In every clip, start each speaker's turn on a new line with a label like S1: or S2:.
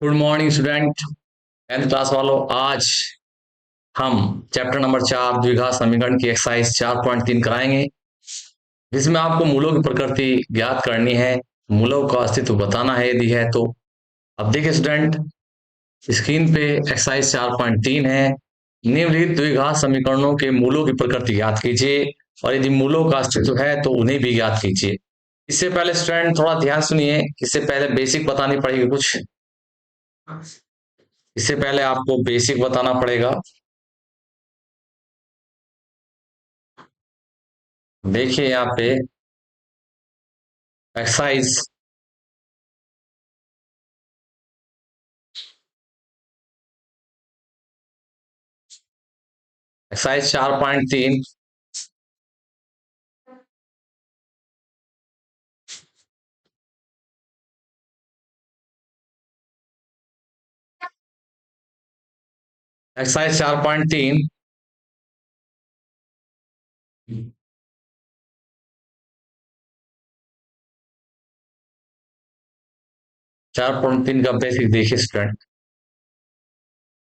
S1: Good morning student. 10th class वालों, आज हम चैप्टर नंबर 4 द्विघात समीकरण की एक्सरसाइज 4.3 कराएंगे, जिसमें आपको मूलों की प्रकृति ज्ञात करनी है, मूलों का अस्तित्व बताना है यदि है तो। अब देखिए स्टूडेंट, स्क्रीन पे एक्सरसाइज 4.3 है। निम्नलिखित द्विघात समीकरणों के मूलों की प्रकृति ज्ञात कीजिए और यदि मूलों का अस्तित्व है तो उन्हें भी ज्ञात कीजिए। इससे पहले स्टूडेंट थोड़ा ध्यान सुनिए, इससे पहले बेसिक बतानी पड़ेगी कुछ। इससे पहले आपको बेसिक बताना पड़ेगा। देखिए यहाँ पे एक्सरसाइज एक्सरसाइज 4.3। एक्सरसाइज 4.3 4.3 का बेसिक देखिए स्टूडेंट।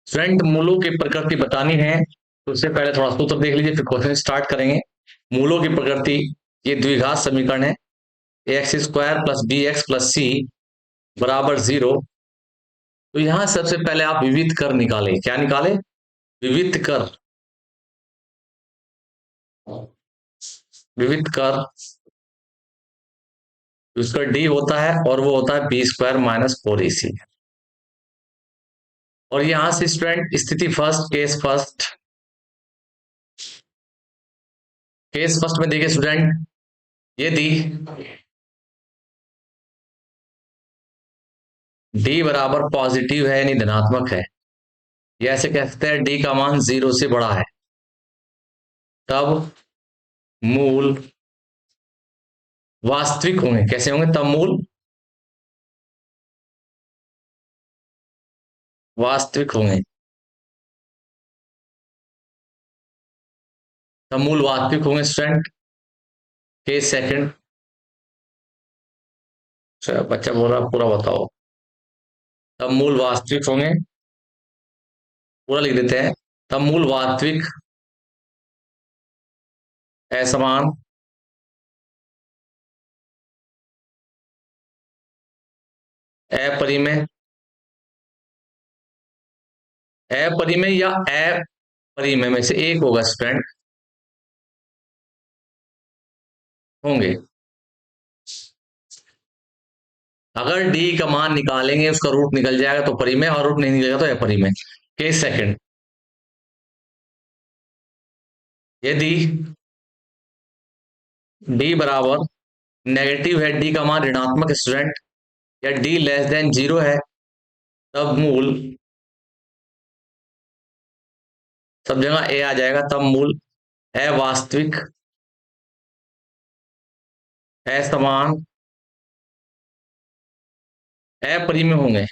S1: स्टूडेंट मूलों की प्रकृति बतानी है तो उससे पहले थोड़ा सूत्र देख लीजिए, फिर क्वेश्चन स्टार्ट करेंगे। मूलों की प्रकृति, ये द्विघात समीकरण है। X square plus b x plus c बराबर 0। तो यहां सबसे पहले आप विविध कर निकाले। क्या निकाले? विविध कर। विविध कर उसका डी होता है और वो होता है बी स्क्वायर माइनस 4ac। और यहां से स्टूडेंट स्थिति फर्स्ट, केस फर्स्ट में देखिए स्टूडेंट, यदि डी बराबर पॉजिटिव है यानी धनात्मक है, या ऐसे कह सकते हैं डी का मान 0 से बड़ा है, तब मूल वास्तविक होंगे। कैसे होंगे? तब मूल वास्तविक होंगे। तब मूल वास्तविक होंगे स्टूडेंट। केस सेकंड, बच्चा बोल रहा पूरा बताओ। तब मूल वास्तविक होंगे, पूरा लिख देते हैं। तब मूल वास्तविक असमान अपरिमेय, अपरिमेय या अपरिमेय में से एक होगा स्टूडेंट, होंगे। अगर डी का मान निकालेंगे, उसका रूट निकल जाएगा तो परिमेय, और रूट नहीं निकलेगा तो अपरिमेय। केस सेकंड, यदि डी बराबर नेगेटिव है, डी का मान ऋणात्मक स्टूडेंट, या डी लेस देन 0 है, तब मूल, सब जगह ए आ जाएगा, तब मूल अवास्तविक असमान अपरिमेय होंगे।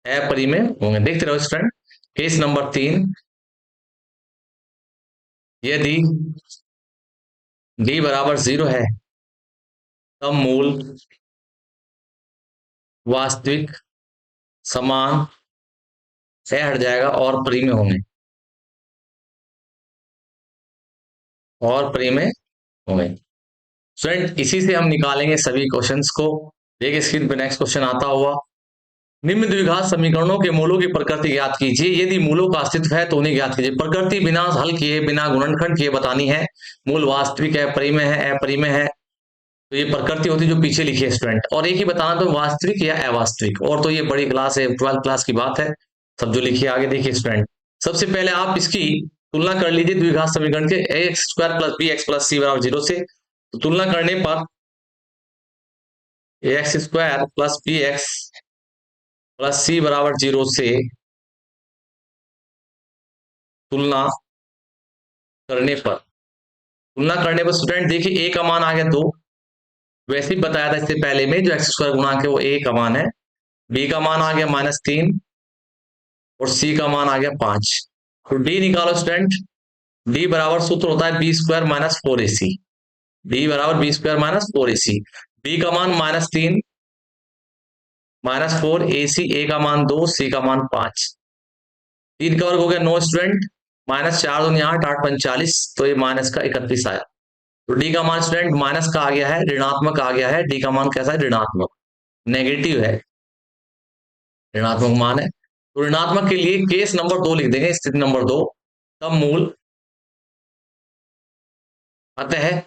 S1: अपरिमेय होंगे। देखते रहो स्टूडेंट। केस नंबर 3, यदि डी बराबर 0 है, तब मूल वास्तविक समान से हट जाएगा और परिमेय होंगे, और परिमेय होंगे। स्टूडेंट इसी से हम निकालेंगे सभी क्वेश्चंस को। देखिए स्क्रीन पर नेक्स्ट क्वेश्चन आता हुआ। निम्न द्विघात समीकरणों के मूलों की प्रकृति ज्ञात कीजिए, यदि मूलों का अस्तित्व है तो उन्हें ज्ञात कीजिए। प्रकृति बिना हल किए, बिना गुणनखंड किए बतानी है। मूल वास्तविक है, परिमेय है, अपरिमेय है, तो ये प्रकृति होती है जो पीछे लिखी है स्टूडेंट। और एक ही बताना तो वास्तविक या अवास्तविक, और तो ये बड़ी क्लास है, 12th क्लास की बात है। सब जो लिखी है आगे देखिए स्टूडेंट। सबसे पहले आप इसकी तुलना कर लीजिए द्विघात समीकरण के, x square plus b x plus c बराबर 0 से। तो तुलना करने पर x square plus b x plus c बराबर 0 से तुलना करने पर स्टूडेंट देखिए ए का मान आ गया 2। वैसे ही बताया था इससे पहले में, जो एक्स स्क्वायर गुणांक है वो ए का मान है। बी का मान आ गया -3 और सी का मान आ गया 5। तो डी निकालो स्टूडेंट। डी बराबर सूत्र होता है b square minus 4ac। D बराबर b square minus 4ac। B का मान -3, -4, ए का मान 2, सी का मान 5। 3 का वर्ग हो गया 9 स्टूडेंट, -4 दूनी 8, 8 पंच 40, तो ये माइनस का 31 आया। तो डी का मान स्टूडेंट माइनस का आ गया है, ऋणात्मक आ गया है। डी का मान कैसा है? ऋणात्मक, नेगेटिव है, ऋणात्मक मान है। तो ऋणात्मक के लिए केस नंबर 2 लिख देंगे, स्थिति नंबर 2, तब मूल अतः,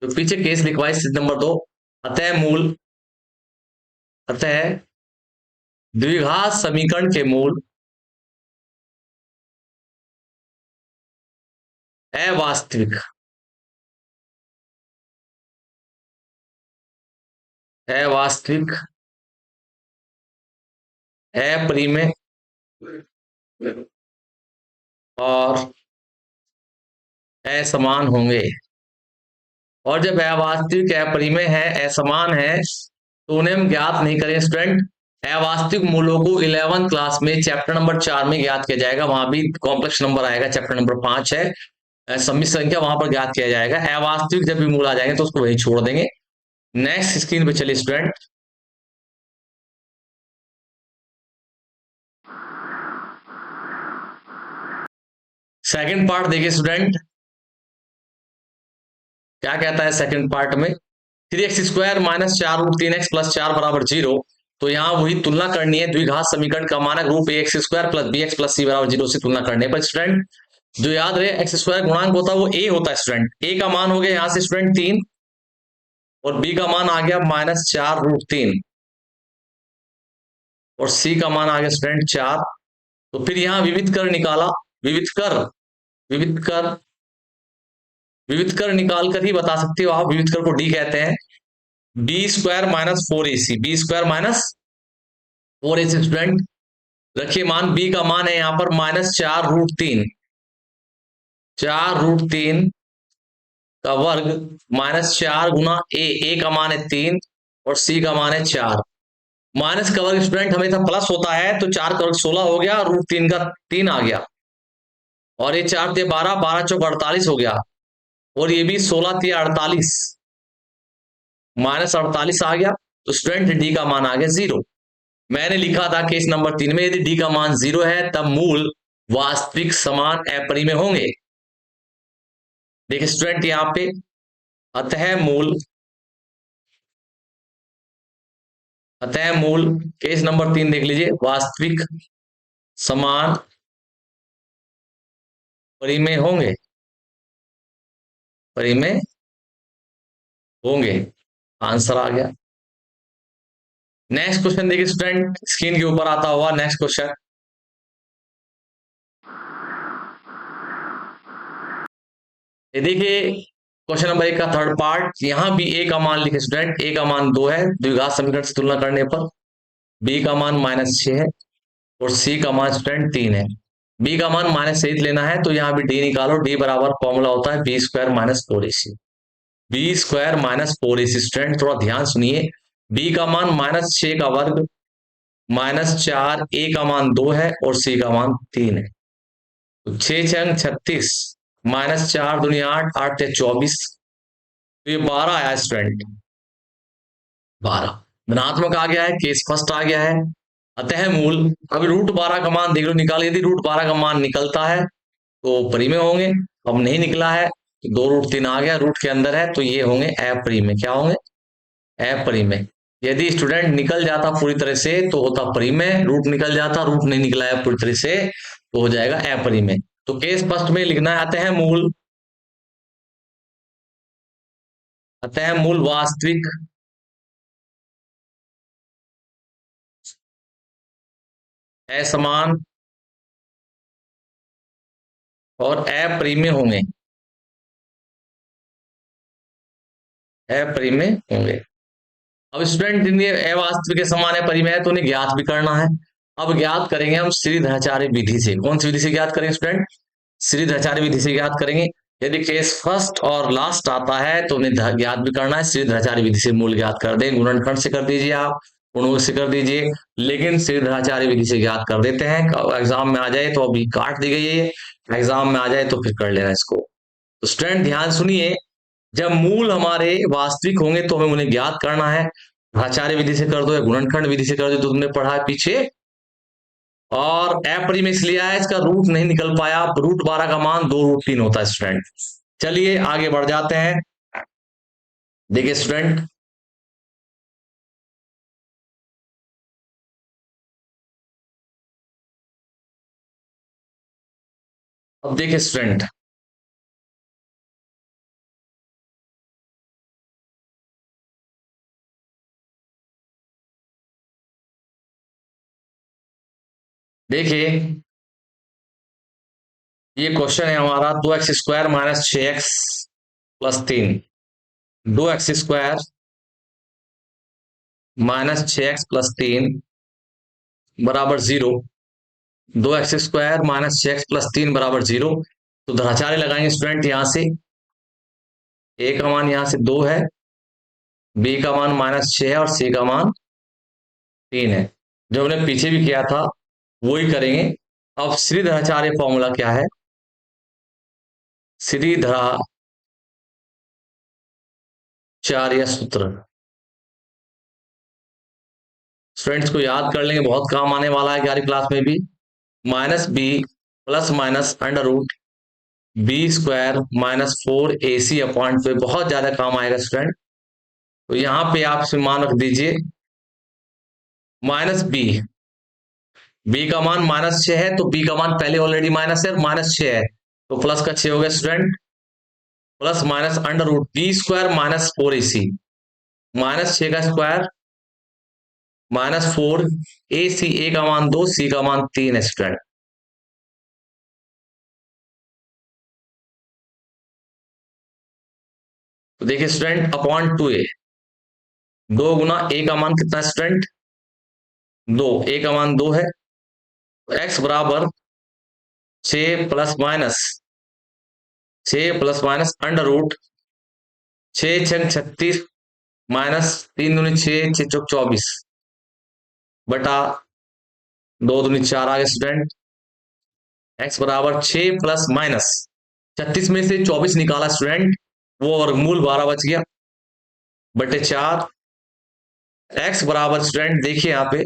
S1: तो पीछे केस लिखवाए स्थिति नंबर 2, अतः मूल, अतः द्विघात समीकरण के मूल अवास्तविक, अवास्तविक, अपरिमेय और असमान होंगे। और जब अवास्तविक, अपरिमेय है, असमान है, तो उन्हें हम ज्ञात नहीं करें स्टूडेंट। अवास्तविक मूलों को 11th क्लास में चैप्टर नंबर 4 में ज्ञात किया जाएगा, वहां भी कॉम्प्लेक्स नंबर आएगा, चैप्टर नंबर 5 है सम्मिश्र संख्या, वहां पर ज्ञात किया जाएगा। अवास्तविक जब भी मूल आ जाएंगे तो उसको वहीं छोड़ देंगे। नेक्स्ट स्क्रीन पे चलिए स्टूडेंट, सेकंड पार्ट देखिए स्टूडेंट, क्या कहता है सेकंड पार्ट में? 3x² माइनस 4√3x प्लस 4 बराबर 0। तो यहां वही तुलना करनी है, द्विघात समीकरण का मानक रूप ax² plus bx plus c बराबर 0 से तुलना करने पर स्टूडेंट जो याद रहे x² गुणांक होता है वो a होता है स्टूडेंट। a का मान हो गया यहां से स्टूडेंट 3 और b का मान आ गया -4√3 और c का मान आ गया स्टूडेंट 4। तो फिर यहां विविध कर निकाला, विविध कर, विविध कर, विविध कर निकाल कर ही बता सकते हो आप, विविध कर को डी कहते हैं। b² minus 4ac, b² - 4ac student रखिए मान, b का मान है यहां पर -4√3, 4√3 का वर्ग -4 गुना a का मान है 3 और c का मान है 4। माइनस का वर्ग स्टूडेंट हमेशा प्लस होता है, तो 4 का वर्ग 16 हो गया, √3 का 3 आ गया और ये 4 × 12, 12 × 4 = 48 हो गया और ये भी 16 × 48, -48 आ गया। तो स्टूडेंट डी का मान आ गया 0। मैंने लिखा था केस नंबर 3 में यदि डी का मान 0 है तब मूल वास्तविक, समान, अपरिमेय होंगे। देखिए स्टूडेंट यहां पे अतः मूल, अतः मूल केस नंबर 3 देख लीजिए, वास्तविक, समान, परिमेय होंगे, परिमेय होंगे, आंसर आ गया। नेक्स्ट क्वेश्चन देखिए स्टूडेंट, स्क्रीन के ऊपर आता हुआ नेक्स्ट क्वेश्चन, ये देखिए क्वेश्चन नंबर 1 का थर्ड पार्ट। यहां भी a का मान लिखे स्टूडेंट, a का मान 2 है द्विघात समीकरण से तुलना करने पर, b का मान -6 है और c का मान स्टूडेंट 3 है। b का मान -8 लेना है तो यहां भी d निकालो, d बराबर फॉर्मूला होता है b² - 4ac, b² - 4ac student थोड़ा ध्यान सुनिए, b का मान -6 का वर्ग -4, a का मान 2 है और c का मान 3 है। तो 6 × 36, -4 दूनी 8, 8 × 24, तो ये 12 आया स्टूडेंट, 12 धनात्मक आ गया है, केस फर्स्ट आ गया है। अतः मूल, अभी √12 का मान देख लो निकाल, यदि √12 का मान निकलता है तो परिमेय होंगे, अब नहीं निकला है तो 2√3 आ गया, रूट के अंदर है तो ये होंगे अपरिमेय। क्या होंगे? अपरिमेय। यदि स्टूडेंट निकल जाता पूरी तरह से तो होता परिमेय, रूट निकल जाता, रूट नहीं निकला है पूरी तरह से तो हो जाएगा अपरिमेय। तो केस फर्स्ट में लिखना है अतः मूल, अतः मूल वास्तविक, असमान और अपरिमेय होंगे, अपरिमेय होंगे। अब स्टूडेंट जिनके अवास्तविक, समान, है परिमेय है तो उन्हें ज्ञात भी करना है। अब ज्ञात करेंगे हम श्रीधराचार्य विधि से। कौन सी विधि से ज्ञात करेंगे स्टूडेंट? श्रीधराचार्य विधि से ज्ञात करेंगे। यदि केस फर्स्ट और लास्ट आता है तो उन्हें ज्ञात भी करना है, श्रीधराचार्य विधि से मूल ज्ञात कर दें, गुणनखंड से कर दीजिए, आप गुणों से कर दीजिए, लेकिन श्रीधराचार्य विधि से ज्ञात कर देते हैं। एग्जाम में आ जाए तो अभी काट दी गई है, एग्जाम में आ जाए तो फिर कर लेना इसको। तो स्टूडेंट ध्यान सुनिए, जब मूल हमारे वास्तविक होंगे तो हमें उन्हें ज्ञात करना है। आचार्य विधि से कर दो या गुणनखंड विधि से कर दो, तो तुमने पढ़ा है पीछे। और अपरिमेय इसलिए आया, इसका रूट नहीं निकल पाया। रूट 12 का मान 2√3 होता है स्टूडेंट। चलिए आगे बढ़ जाते हैं। देखिए स्टूडेंट, अब देखिए स्टूडेंट, देखिए ये क्वेश्चन है हमारा, 2x² minus 6x+3। 2x² minus 6x+3 बराबर 0। 2x² माइनस 6x+3 बराबर 0। तो धराचार्य लगाएंगे स्टूडेंट। यहां से a का मान यहां से 2 है, b का मान -6 है और c का मान 3 है। जो हमने पीछे भी किया था वो ही करेंगे। अब श्रीधराचार्य फॉर्मूला क्या है? श्रीधराचार्य सूत्र स्टूडेंट्स को याद कर लेंगे, बहुत काम आने वाला है 11वीं क्लास में भी। -b plus minus under root b² minus 4ac अपॉइंट पे बहुत ज्यादा काम आएगा स्टूडेंट। तो यहां पे आप मान रख दीजिए -b। b का मान -6 है तो b का मान पहले ऑलरेडी माइनस है, -6 है तो प्लस का 6 हो गया student. Plus minus under root b² minus 4ac, -6 का स्क्वायर -4ac। a का मान 2, c का मान 3 है स्टूडेंट। तो देखिए student, upon 2a, 2 Guna a का मान कितना स्टूडेंट? 2। a का मान 2 है तो x बराबर 6 प्लस माइनस अंडर रूट 6 छंग 36 माइनस 3 दूनी 6, 6 चौक 24 बटा 2 दूनी 4 आ गया स्टूडेंट। x बराबर 6 प्लस माइनस 36 में से 24 निकाला स्टूडेंट, वो वर्गमूल 12 बच गया बटे 4। x बराबर स्टूडेंट देखिए यहाँ पे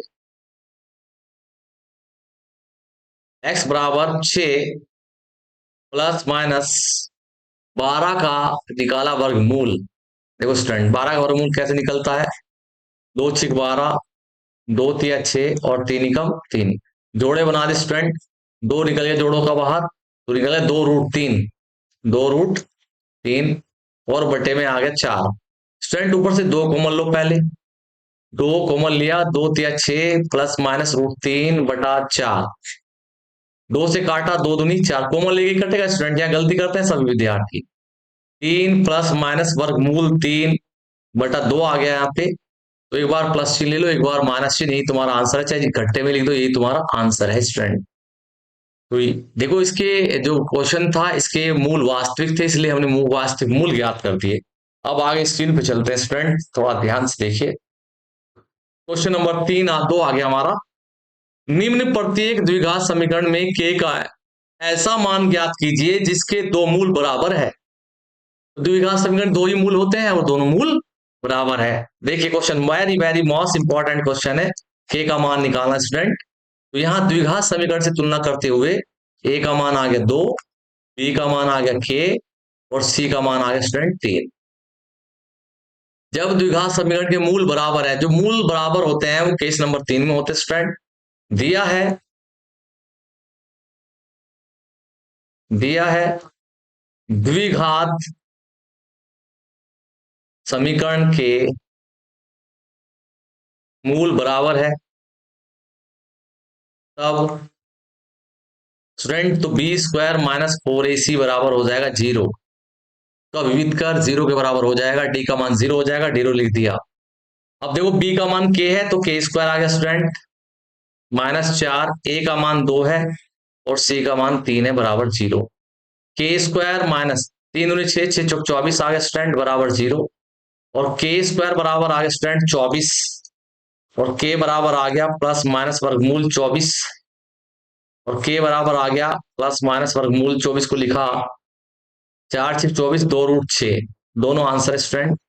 S1: x बराबर 6 प्लस माइनस 12 का निकाला वर्गमूल। देखो स्टूडेंट, 12 का वर्गमूल कैसे निकलता है? 2 6 12, 2 3 6 और 3 एकम 3। जोड़े बना दे स्टूडेंट, 2 निकल गया जोड़ों का बाहर, तो निकल गया 2√3, 2√3 और बटे में आ गया 4। स्टूडेंट ऊपर से 2 कॉमन लो पहले, 2 कॉमन लिया, 2 3 6 प्लस माइनस √3 बटा 4। 2 से काटा, 2 दूनी 4, कॉमन लेके कटेगा स्टूडेंट, यहाँ गलती करते हैं सभी विद्यार्थी। 3 प्लस माइनस वर्गमूल 3 बटा 2 आ गया यहाँ पे। तो एक बार प्लस चिन्ह ले लो, एक बार माइनस चिन्ह, यही तुम्हारा आंसर है, चाहे घट्टे में लिख दो, यही तुम्हारा आंसर है स्टूडेंट। तो देखो इसके जो क्वेश्चन था इसके मूल वास्तविक थे, इसलिए हमने वास्तविक मूल ज्ञात कर दिए। अब आगे स्क्रीन पे चलते हैं स्टूडेंट, थोड़ा ध्यान से देखिए। क्वेश्चन नंबर 3 आ गया हमारा। निम्न प्रत्येक द्विघात समीकरण में k का ऐसा मान ज्ञात कीजिए जिसके दो मूल बराबर है। द्विघात समीकरण दो ही मूल होते हैं और दोनों मूल बराबर है। देखिए question very very most important question है, k का मान निकालना स्टूडेंट। तो यहाँ द्विघात समीकरण से तुलना करते हुए a का मान आ गया 2, b का मान आ गया k और c का मान आ गया स्टूडेंट 3। जब द्विघात समीकरण के मूल बराबर है, जो मूल बराबर होते हैं वो केस नंबर 3 में होते हैं स्टूडेंट। दिया है द्विघात समीकरण के मूल बराबर है, तब स्टूडेंट तो b² माइनस 4ac बराबर हो जाएगा 0। तो विविध कर 0 के बराबर हो जाएगा, d का मान 0 हो जाएगा, 0 लिख दिया। अब देखो b का मान k है तो k² आ गया स्टूडेंट -4, a का मान 2 है और c का मान 3 है बराबर 0। k² माइनस 3 दूनी 6, 6 चौक 24 आ गया स्टूडेंट बराबर 0। और k² बराबर आ गया स्टूडेंट 24 और k बराबर आ गया प्लस माइनस वर्गमूल 24 और k बराबर आ गया प्लस माइनस वर्गमूल 24 को लिखा 4 6 24, 2√6 दोनों आंसर स्टूडेंट।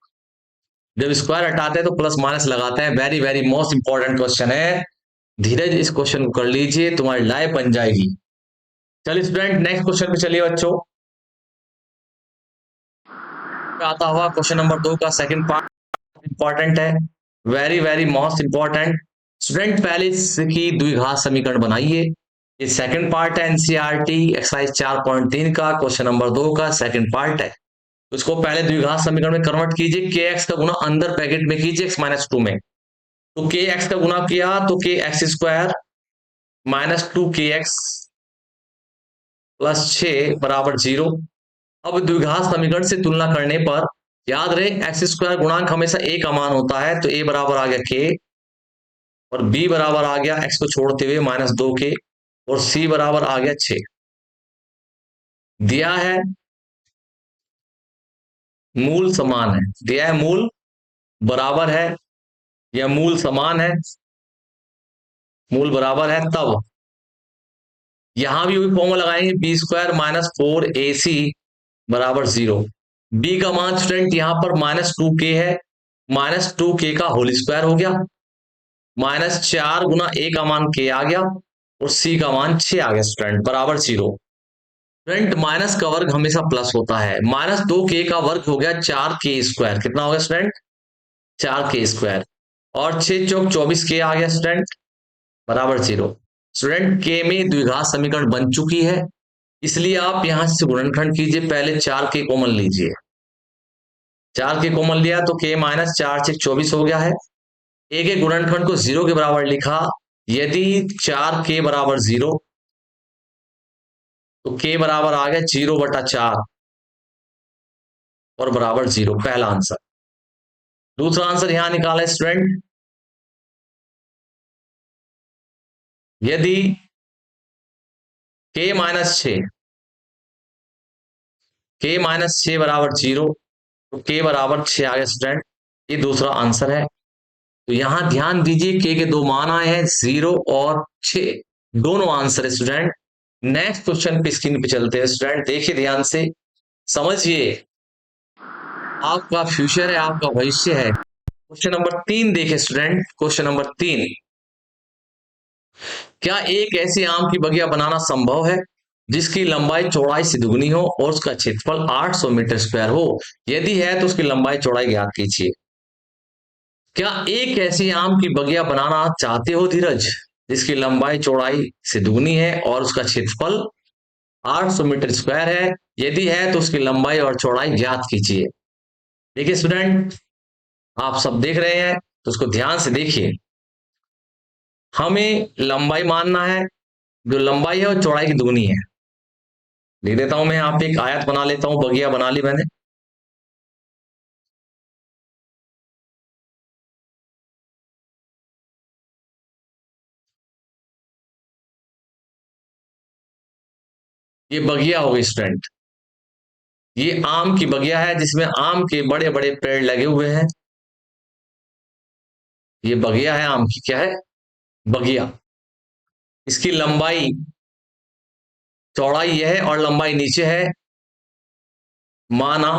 S1: जब स्क्वायर हटाते हैं तो प्लस माइनस लगाते हैं। Very very most important question है। धीरज इस क्वेश्चन को कर लीजिए, तुम्हारी लाइफ बन जाएगी। चलिए स्टूडेंट नेक्स्ट क्वेश्चन पे चलिए बच्चों। आता हुआ क्वेश्चन नंबर 2 का सेकंड पार्ट इंपॉर्टेंट है। Very very most important. Student पहले इसकी द्विघात समीकरण बनाइए। ये सेकंड पार्ट है एनसीईआरटी एक्सरसाइज 4.3 का, क्वेश्चन नंबर 2 का सेकंड पार्ट है। उसको पहले द्विघात समीकरण में कन्वर्ट कीजिए। के एक्स का गुना अंदर ब्रैकेट में कीजिए एक्स माइनस टू में। तो के एक्स का गुना किया तो के एक्स स्क्वायर माइनस टू के एक्स प्लस 6 बराबर 0। अब द्विघात समीकरण से तुलना करने पर याद रहे एक्स स्क्वायर गुणांक हमेशा ए का मान होता है, तो ए बराबर आ गया के और बी बराबर आ गया एक्स को छोड़ते हुए माइनस 2 के और सी बराबर आ गया 6। दिया है मूल समान है, दिया है मूल बराबर है या मूल समान है, मूल बराबर है, तब यहां भी वही फॉर्मूला लगाएंगे बी स्क्वायर माइनस 4ac बराबर 0। बी का मान स्टूडेंट यहां पर माइनस 2k है, माइनस 2k का होल स्क्वायर हो गया, माइनस 4 गुना ए का मान k आ गया और सी का मान 6 आ गया स्टूडेंट बराबर 0। स्टूडेंट माइनस का वर्ग हमेशा प्लस होता है। माइनस 2k का वर्ग हो गया 4k स्क्वायर, कितना हो गया स्टूडेंट 4k स्क्वायर और 6 चौक 24k आ गया स्टूडेंट बराबर 0। स्टूडेंट के में द्विघात समीकरण बन चुकी है, इसलिए आप यहां से गुणनखंड कीजिए। पहले 4k कॉमन लीजिए, 4k कॉमन लिया तो k माइनस 4 से 24 हो गया है। ए के गुणनखंड को 0 के बराबर लिखा। यदि 4k बराबर 0 तो k बराबर आ गया 0/4 और बराबर 0, पहला आंसर। दूसरा आंसर यहां निकाला स्टूडेंट, यदि k माइनस 6 k माइनस 6 बराबर 0 तो k बराबर 6 आ गया स्टूडेंट, ये दूसरा आंसर है। तो यहां ध्यान दीजिए k के दो मान आए हैं 0 और 6, दोनों आंसर है स्टूडेंट। नेक्स्ट क्वेश्चन पे स्क्रीन पे चलते हैं स्टूडेंट, देखिए ध्यान से समझिए, आपका फ्यूचर है, आपका भविष्य है। क्वेश्चन नंबर 3 देखे स्टूडेंट, क्वेश्चन नंबर 3, क्या एक ऐसी आम की बगिया बनाना संभव है जिसकी लंबाई चौड़ाई से दुगनी हो और उसका क्षेत्रफल 800 मीटर स्क्वायर हो? यदि है तो उसकी लंबाई चौड़ाई ज्ञात कीजिए। क्या एक ऐसी आम की बगिया बनाना चाहते हो धीरज जिसकी लंबाई चौड़ाई से दुगनी है और उसका क्षेत्रफल 800 मीटर स्क्वायर है? यदि है तो उसकी लंबाई और चौड़ाई ज्ञात कीजिए। देखिए स्टूडेंट, आप सब देख रहे हैं तो उसको ध्यान से देखिए। हमें लंबाई मानना है, जो लंबाई है वो चौड़ाई की दुगनी है। लिख देता हूं मैं यहाँ पे, एक आयत बना लेता हूं, बगिया बना ली मैंने। ये बगिया हो गई स्टूडेंट, ये आम की बगिया है जिसमें आम के बड़े बड़े पेड़ लगे हुए हैं। ये बगिया है आम की, क्या है बगिया। इसकी लंबाई चौड़ाई यह है और लंबाई नीचे है। माना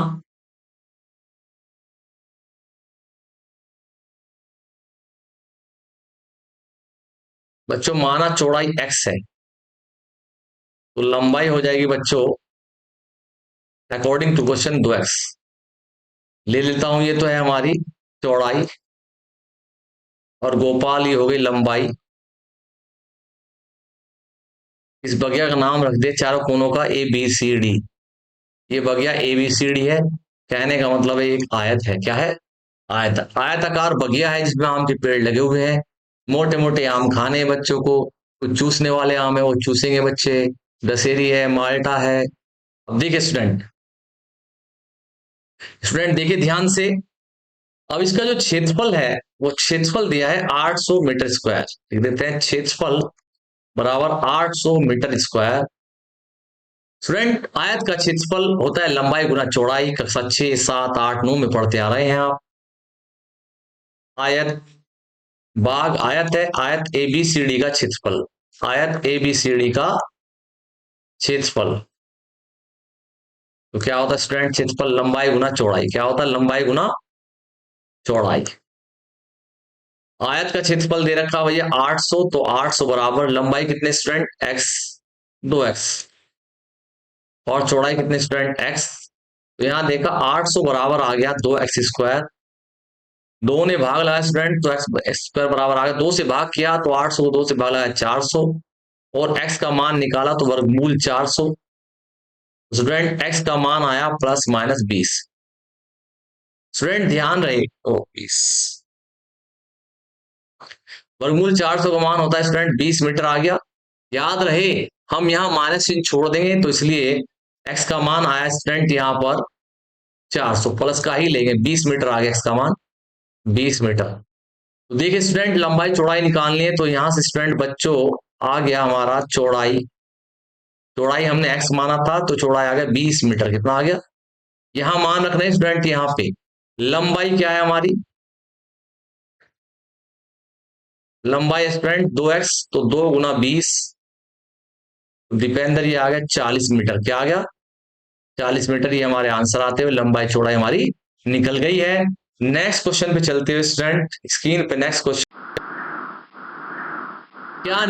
S1: बच्चों, माना चौड़ाई x है तो लंबाई हो जाएगी बच्चों अकॉर्डिंग टू क्वेश्चन 2x। ले लेता हूं, ये तो है हमारी चौड़ाई और गोपाल ये हो गई लंबाई। इस बगिया का नाम रख दे चारों कोनों का ABCD। ये बगिया ABCD है, कहने का मतलब है एक आयत है। क्या है? आयत, आयताकार बगिया है जिसमें आम के पेड़ लगे हुए हैं। मोटे मोटे आम खाने हैं बच्चों को, कुछ चूसने वाले आम है वो चूसेंगे बच्चे, दशहरी है, माल्टा है। अब देखिए स्टूडेंट, स्टूडेंट देखिए ध्यान से। अब इसका जो क्षेत्रफल है वो क्षेत्रफल दिया है 800 मीटर स्क्वायर। लिख देते हैं क्षेत्रफल बराबर 800 मीटर स्क्वायर। स्टूडेंट आयत का क्षेत्रफल होता है लंबाई गुना चौड़ाई, कक्षा 6 7 8 9 में पढ़ते आ रहे हैं आप। आयत बाग आयत है, आयत ABCD का क्षेत्रफल, आयत ABCD का क्षेत्रफल। तो क्या होता है स्टूडेंट, क्षेत्रफल लंबाई गुना चौड़ाई, क्या होता है लंबाई गुना चौड़ाई। आयत का क्षेत्रफल दे रखा भैया 800, तो 800 बराबर लंबाई कितने स्टूडेंट, x, 2x, और चौड़ाई कितने स्टूडेंट, x। तो यहां देखा 800 बराबर आ गया 2x², दो ने भाग लगाया स्टूडेंट तो एक्स स्क्वायर बराबर आ गया, 2 से भाग किया तो 800 को 2 से भाग लगाया 400, और x का मान निकाला तो वर्गमूल 400। स्टूडेंट x का मान आया ±20। स्टूडेंट ध्यान रहे तो 20 वर्गमूल 400 का मान होता है स्टूडेंट 20 मीटर आ गया। याद रहे हम यहाँ माइनस चिन्ह छोड़ देंगे, तो इसलिए x का मान आया स्टूडेंट यहाँ पर 400, प्लस का ही लेंगे, 20 मीटर आ गया x का मान 20 मीटर। तो देखिए स्टूडेंट लंबाई चौड़ाई निकालनी है, तो यहां से स्टूडेंट बच्चों आ गया हमारा चौड़ाई, चौड़ाई हमने x माना था तो चौड़ाई आ गया 20 मीटर, कितना आ गया, यहां मान रखना है स्टूडेंट, यहाँ पे लंबाई क्या है हमारी, लंबाई स्टूडेंट 2x, तो 2 गुना 20, दीपेंद्र ये आ गया 40 मीटर, क्या आ गया 40 मीटर, ये हमारे आंसर आते हुए लंबाई चौड़ाई हमारी निकल गई है। नेक्स्ट क्वेश्चन पे चलते हुए स्टूडेंट, स्क्रीन पे नेक्स्ट क्वेश्चन, क्या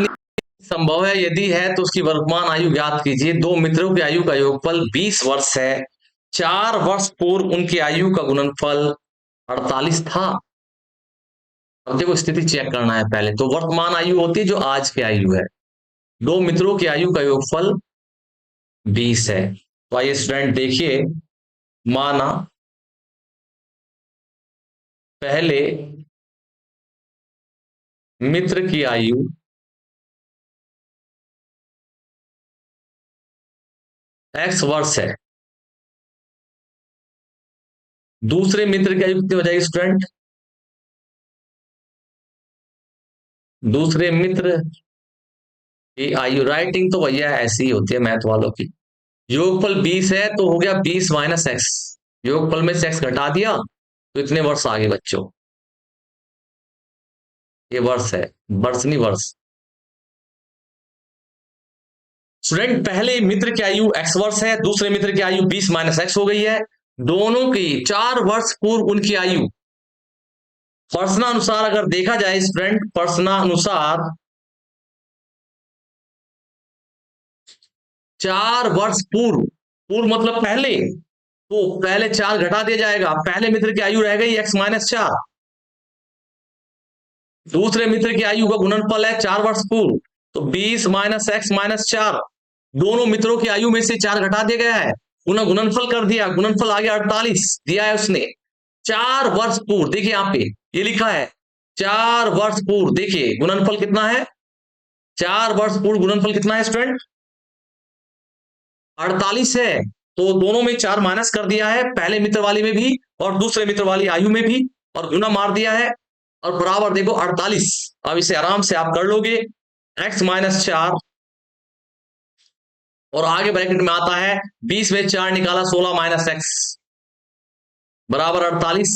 S1: संभव है, यदि है तो उसकी वर्तमान आयु ज्ञात कीजिए। दो मित्रों की आयु का योगफल 20 वर्ष है, 4 वर्ष पूर्व उनकी आयु का गुणनफल 48 था। अब देखो स्थिति चेक करना है, पहले तो वर्तमान आयु होती है जो आज की आयु है, दो मित्रों की आयु का योगफल 20 है। तो आइए स्टूडेंट देखिए, माना पहले मित्र की आयु x वर्ष है, दूसरे मित्र की आयु कितनी हो जाएगी स्टूडेंट, दूसरे मित्र की आयु, राइटिंग तो भैया ऐसी ही होती है मैथ वालों की, योगफल 20 है तो हो गया 20 माइनस एक्स, योगफल में से x घटा दिया तो इतने वर्ष आगे बच्चों, ये वर्ष है, वर्ष नहीं वर्ष। स्टूडेंट पहले मित्र की आयु x वर्ष है, दूसरे मित्र की आयु 20 माइनस एक्स हो गई है, दोनों की 4 वर्ष पूर्व उनकी आयु, प्रश्नानुसार अगर देखा जाए स्टूडेंट, प्रश्नानुसार 4 वर्ष पूर्व, पूर्व मतलब पहले, तो पहले 4 घटा दिया जाएगा, पहले मित्र की आयु रह गई x-4, दूसरे मित्र की आयु का गुणनफल है 4 वर्ष पूर्व, तो 20 माइनस एक्स माइनस 4, दोनों मित्रों की आयु में से 4 घटा दिया गया है, उन्हें गुणनफल कर दिया, गुणनफल आ गया 48 दिया है उसने, 4 वर्ष पूर्व, देखिए यहाँ पे ये लिखा है 4 वर्ष पूर्व, देखिए गुणनफल कितना है, 4 वर्ष पूर्व गुणनफल कितना है स्टूडेंट, 48 है, तो दोनों में 4 माइनस कर दिया है, पहले मित्र वाली में भी और दूसरे मित्र वाली आयु में भी, और गुना मार दिया है, और बराबर देखो 48। अब इसे आराम से आप कर लोगे, x-4, और आगे ब्रैकेट में आता है 20 में 4 निकाला 16 माइनस एक्स बराबर 48,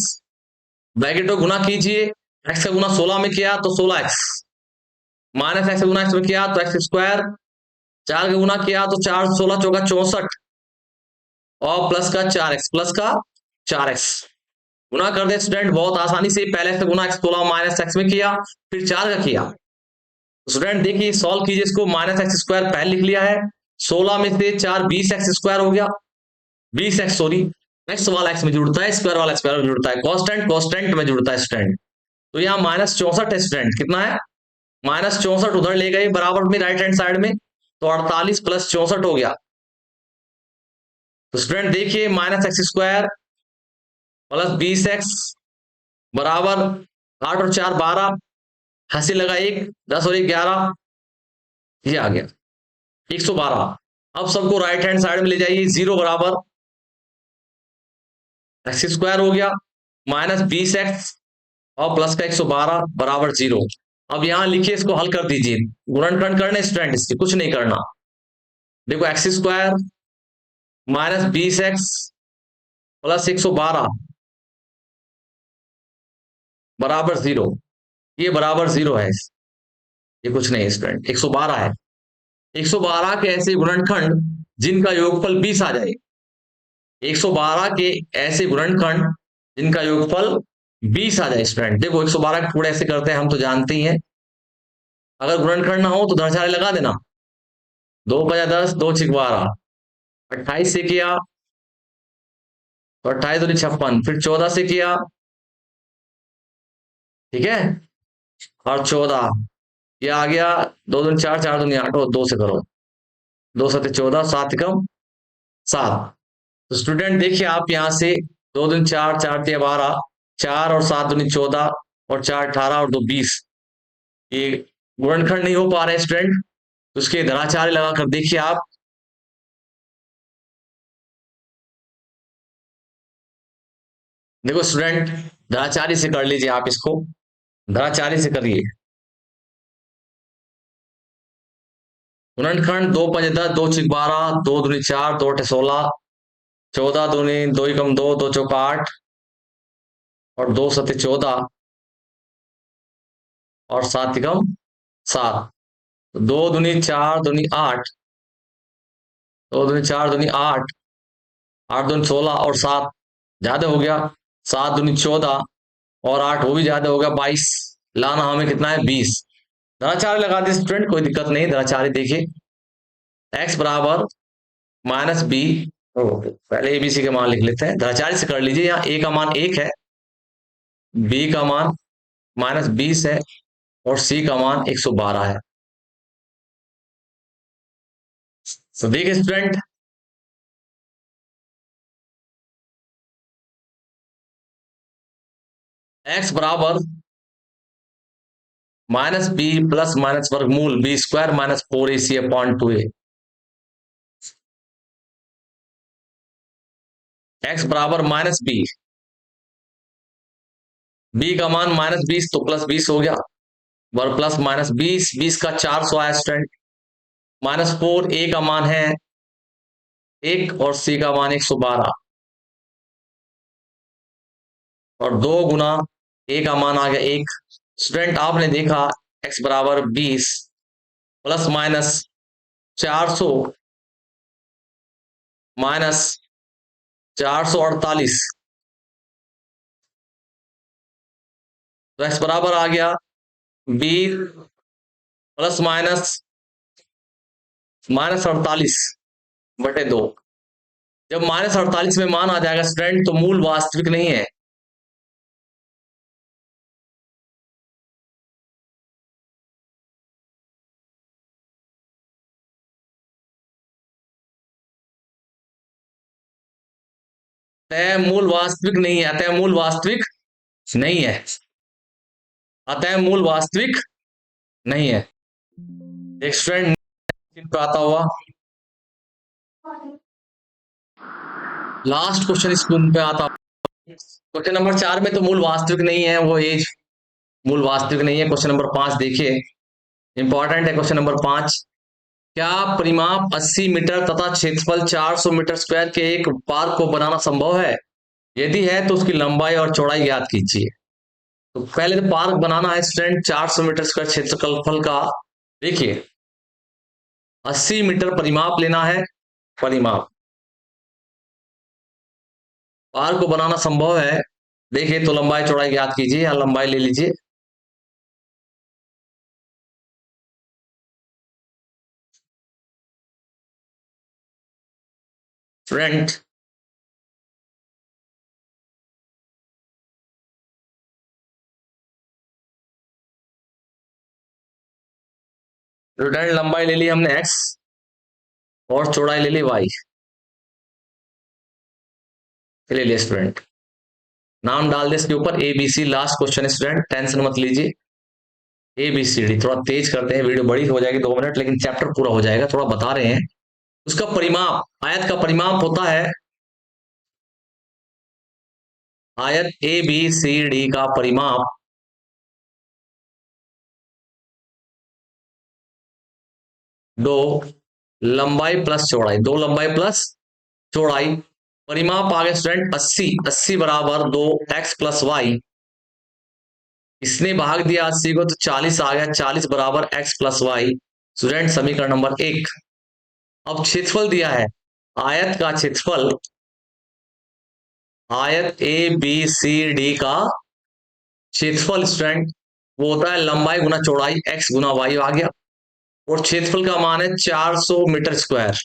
S1: ब्रैकेट को गुना कीजिए, x का गुना 16 में किया तो 16x, माइनस एक्स का गुना x में किया तो x², 4 का गुना किया तो 4 16 चौका 64, और प्लस का 4x, प्लस का 4x, गुना कर दे स्टूडेंट बहुत आसानी से, पहले से गुना x16 माइनस एक्स में किया, फिर 4 का किया, स्टूडेंट देखिए सॉल्व कीजिए इसको, माइनस x² पहले लिख लिया है, 16 में से 4 20x² हो गया, 20x सॉरी, एक्स वाला एक्स में जुड़ता है, स्क्वायर वाला स्क्वायर में जुड़ता है, कांस्टेंट कांस्टेंट में जुड़ता है स्टूडेंट, तो यहाँ -64 है स्टूडेंट, कितना है -64, उधर ले गए बराबर में राइट हैंड साइड में, तो 48 प्लस 64 हो गया, तो स्टूडेंट देखिए -x² प्लस 20x बराबर 8 और 4 12, हंसी लगा 1, 10 और 1 11, ये आ गया 112। अब सबको राइट हैंड साइड में ले जाइए, 0 बराबर x² हो गया, -20x और प्लस का 112 बराबर 0। अब यहां लिखिए, इसको हल कर दीजिए, गुणनखंड करने स्टूडेंट, इसके कुछ नहीं करना, देखो x² -20x प्लस 112 बराबर 0, ये बराबर 0 है, ये कुछ नहीं स्टूडेंट, 112 है, 112 के ऐसे गुणनखंड जिनका योगफल 20 आ जाए, 112 के ऐसे गुणनखंड जिनका योगफल 20 आ जाए। स्टूडेंट देखो 112 के टुकड़े ऐसे करते हैं, हम तो जानते ही हैं। अगर गुणनखंड ना हो तो धड़चारे लगा देना। 2 × 10 2 × 12, 28 से किया तो 28 दूनी 56, फिर 14 से किया, ठीक है, और 14 ये आ गया, 2 दूनी 4, 4 दूनी 8, और 2 से करो, 2 × 7 = 14, 7 × 7। तो स्टूडेंट देखिए आप यहाँ से 2 दूनी 4, 4 × 3 = 12, 4 और 7 दूनी 14, और 4 18, और 2 20, ये गुणनखंड नहीं हो पा रहे स्टूडेंट, तो उसके धराचार्य लगाकर देखिए आप। देखो स्टूडेंट धराचार्य से कर लीजिए आप इसको, धराचार्य से करिए। गुणनखंड 2 × 5 = 10, 2 × 12, 2 दूनी 4, 2 × 8 = 16, 14 दूनी 2 × 2, 2 × 4 = 8, और 2 × 7 = 14, और 7 × 7, 2 दूनी 4 दूनी 8, 2 दूनी 4 दूनी 8, 8 दूनी 16, और 7 ज्यादा हो गया, 7 दूनी 14, और 8 वो भी ज्यादा हो गया, 22, लाना हमें कितना है 20। धनाचार्य लगा दी स्टूडेंट, कोई दिक्कत नहीं। धनाचार्य देखिए x बराबर -b, पहले एबीसी के मान लिख लेते हैं, धनाचार्य से कर लीजिए। यहाँ a का मान 1 है, b का मान -20 है, और c का मान 112 है। तो देखिए स्टूडेंट x बराबर -b प्लस माइनस वर्गमूल b² - 4ac/2a, x बराबर -b, b का मान -20 तो +20 हो गया, वर्ग प्लस -20, 20 का 400 आया स्टूडेंट, -4, a का मान है 1, और c का मान 112, और 2 गुना a का मान आ गया 1। स्टूडेंट आपने देखा x बराबर 20 प्लस माइनस 400 माइनस 448, तो x बराबर आ गया 20 प्लस माइनस -48/2। जब -48 में मान आ जाएगा स्टूडेंट तो मूल वास्तविक नहीं है, अतः मूल वास्तविक नहीं है, अतः मूल वास्तविक नहीं है, अतः मूल वास्तविक नहीं है। एक स्टूडेंट पे आता हुआ लास्ट क्वेश्चन स्कूल पे आता, क्वेश्चन नंबर 4 में तो मूल वास्तविक नहीं है, वो एज मूल वास्तविक नहीं है। क्वेश्चन नंबर 5 देखिए, इंपॉर्टेंट है क्वेश्चन नंबर 5। क्या परिमाप 80 मीटर तथा क्षेत्रफल 400 मीटर स्क्वायर के एक पार्क को बनाना संभव है? यदि है तो उसकी लंबाई और चौड़ाई ज्ञात कीजिए। तो पहले तो पार्क बनाना है स्टूडेंट, 400 मीटर स्क्वायर क्षेत्रफल का। देखिए 80 मीटर परिमाप लेना है, परिमाप पार्क को बनाना संभव है। देखिए तो लंबाई चौड़ाई ज्ञात कीजिए, या लंबाई ले लीजिए। स्टूडेंट स्टूडेंट लंबाई ले ली हमने x, और चौड़ाई ले ली y, ले लिया स्टूडेंट। नाम डाल दे इसके ऊपर ABC, last question student, tension मत लीजिए। ABCD थोड़ा तेज करते हैं, वीडियो बड़ी हो जाएगी 2 मिनट, लेकिन चैप्टर पूरा हो जाएगा, थोड़ा बता रहे हैं। उसका परिमाप, आयत का परिमाप होता है, आयत ABCD का परिमाप दो लंबाई प्लस चौड़ाई, 2 लंबाई प्लस चौड़ाई, परिमाप आ गया स्टूडेंट 80, 80 बराबर 2x + y, इसने भाग दिया 80 को तो 40 आ गया, 40 बराबर x + y। स्टूडेंट समीकरण नंबर 1। अब क्षेत्रफल दिया है, आयत का क्षेत्रफल आयत ए बी सी डी का क्षेत्रफल स्टूडेंट वो होता है लंबाई गुना चौड़ाई x गुना वाई आ गया, और क्षेत्रफल का मान है 400 मीटर स्क्वायर।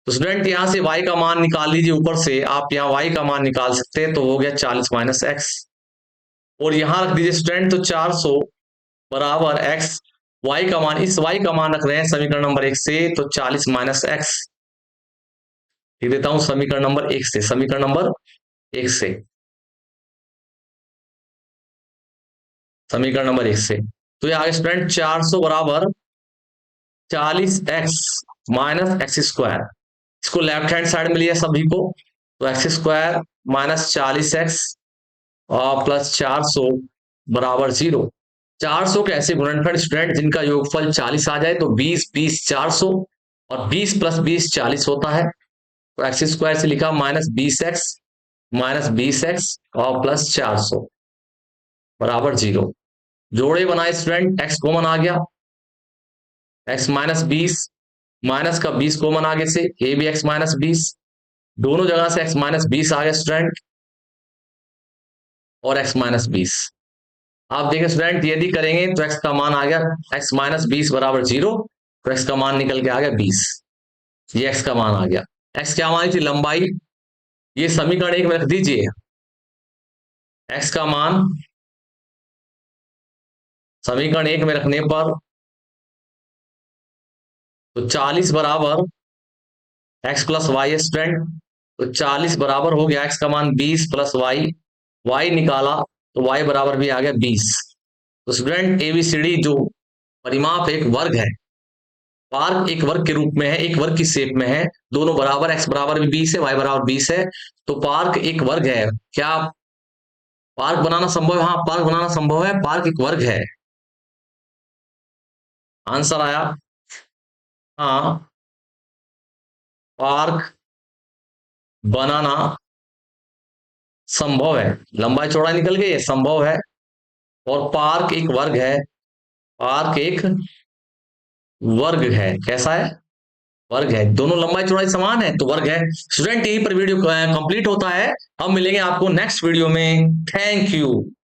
S1: तो स्टूडेंट यहां से y का मान निकाल लीजिए, ऊपर से आप यहां y का मान निकाल सकते हैं, तो हो गया 40 माइनस एक्स, और यहां रख दीजिए स्टूडेंट, तो 400 बराबर x, y का मान, इस y का मान रख रहे हैं समीकरण नंबर 1 से, तो 40 माइनस एक्स लिख देता हूं समीकरण नंबर 1 से, समीकरण नंबर 1 से, समीकरण नंबर 1 से। तो ये आगे स्टूडेंट 400 बराबर 40x माइनस एक्स स्क्वायर, इसको लेफ्ट हैंड साइड में लिया सभी को, तो एक्स स्क्वायर माइनस 40x और प्लस 400 बराबर 0। 400 के ऐसे गुणनफल स्टूडेंट जिनका योगफल 40 आ जाए, तो 20 20 400, और 20 प्लस 20 40 होता है, तो एक्स स्क्वायर से लिखा माइनस 20x और प्लस 400 बराबर 0। जोड़े बनाए स्टूडेंट, एक्स कॉमन आ गया, एक्स माइनस 20 माइनस का 20 कॉमन आगे से, ए भी एक्स माइनस 20, दोनों जगह से एक्स माइनस 20 आ गया स्टूडेंट, और एक्स माइनस 20। आप देखिए स्टूडेंट यदि करेंगे तो एक्स का मान आ गया, एक्स माइनस 20 बराबर 0, तो एक्स का मान निकल के आ गया 20, ये एक्स का मान आ गया। एक्स क्या मानी थी, लंबाई, ये समीकरण 1 में रख दीजिए, एक्स का मान समीकरण 1 में रखने पर तो 40 बराबर एक्स प्लस वाई स्टूडेंट, तो 40 बराबर हो गया एक्स का मान 20 प्लस वाई, वाई निकाला तो वाई बराबर भी आ गया 20। तो स्टूडेंट एबीसीडी जो परिमाप एक वर्ग है, पार्क एक वर्ग के रूप में है, एक वर्ग की शेप में है, दोनों बराबर, एक्स बराबर भी 20 है, वाई बराबर 20 है, तो पार्क एक वर्ग है। क्या पार्क बनाना संभव है? हाँ, पार्क बनाना संभव है, पार्क एक वर्ग है। आंसर आया हाँ, पार्क बनाना संभव है, लंबाई चौड़ाई निकल गई है, संभव है, और पार्क एक वर्ग है, पार्क एक वर्ग है, कैसा है, वर्ग है, दोनों लंबाई चौड़ाई समान है तो वर्ग है। स्टूडेंट यहीं पर वीडियो कंप्लीट होता है, हम मिलेंगे आपको नेक्स्ट वीडियो में, थैंक यू।